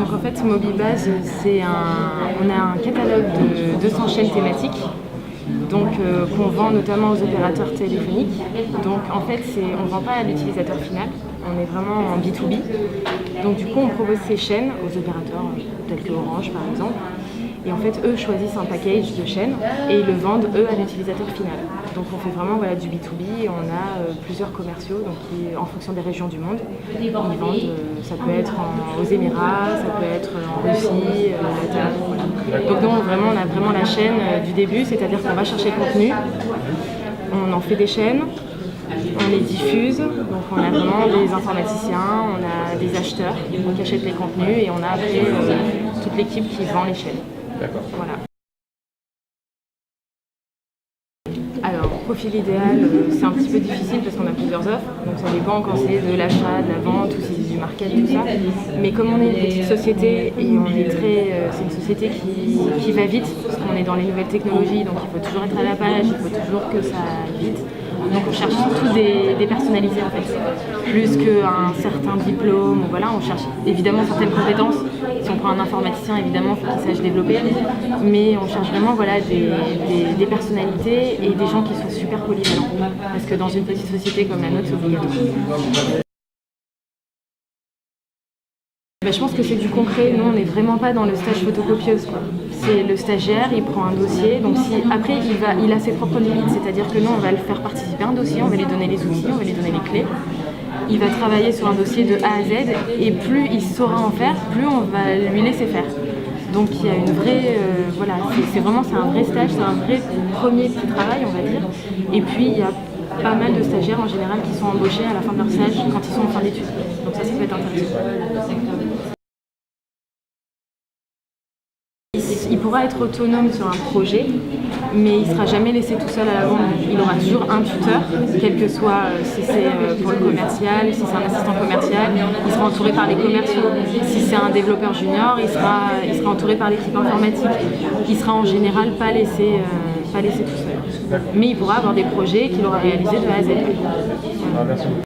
Donc en fait, Mobibase, on a un catalogue de 200 chaînes thématiques donc, qu'on vend notamment aux opérateurs téléphoniques. Donc en fait, on ne vend pas à l'utilisateur final, on est vraiment en B2B. Donc du coup, on propose ces chaînes aux opérateurs tels que Orange par exemple. Et en fait, eux choisissent un package de chaînes et ils le vendent, eux, à l'utilisateur final. Donc on fait vraiment du B2B et on a plusieurs commerciaux donc, qui, en fonction des régions du monde, ils vendent, ça peut être aux Émirats, ça peut être en Russie, voilà. Donc nous, on a vraiment la chaîne du début, c'est-à-dire qu'on va chercher le contenu, on en fait des chaînes, on les diffuse, donc on a vraiment des informaticiens, on a des acheteurs qui achètent les contenus et on a après toute l'équipe qui vend les chaînes. D'accord. Voilà. Alors, profil idéal, c'est un petit peu difficile parce qu'on a plusieurs offres, donc ça dépend quand c'est de l'achat, de la vente ou si c'est du market, tout ça. Mais comme on est une petite société et c'est une société qui va vite, parce qu'on est dans les nouvelles technologies, donc il faut toujours être à la page, il faut toujours que ça aille vite. Donc on cherche surtout des personnalités en fait, plus qu'un certain diplôme, voilà, on cherche évidemment certaines compétences. Si on prend un informaticien, évidemment, il faut qu'il sache développer, mais on cherche vraiment des personnalités et des gens qui soient super polyvalents, parce que dans une petite société comme la nôtre, c'est obligatoire. Je pense que c'est du concret. Nous, on n'est vraiment pas dans le stage photocopieuse. C'est le stagiaire, il prend un dossier. Donc après, il a ses propres limites. C'est-à-dire que nous, on va le faire participer à un dossier, on va lui donner les outils, on va lui donner les clés. Il va travailler sur un dossier de A à Z. Et plus il saura en faire, plus on va lui laisser faire. Donc il y a une vraie... c'est un vrai stage, c'est un vrai premier petit travail, on va dire. Et puis, il y a pas mal de stagiaires en général qui sont embauchés à la fin de leur stage quand ils sont en fin d'études. Donc ça peut être intéressant. Il pourra être autonome sur un projet, mais il ne sera jamais laissé tout seul à la vente. Il aura toujours un tuteur, quel que soit si c'est pour le commercial, si c'est un assistant commercial, il sera entouré par les commerciaux. Si c'est un développeur junior, il sera entouré par l'équipe informatique. Il sera en général pas laissé tout seul. Mais il pourra avoir des projets qu'il aura réalisés de A à Z. Merci.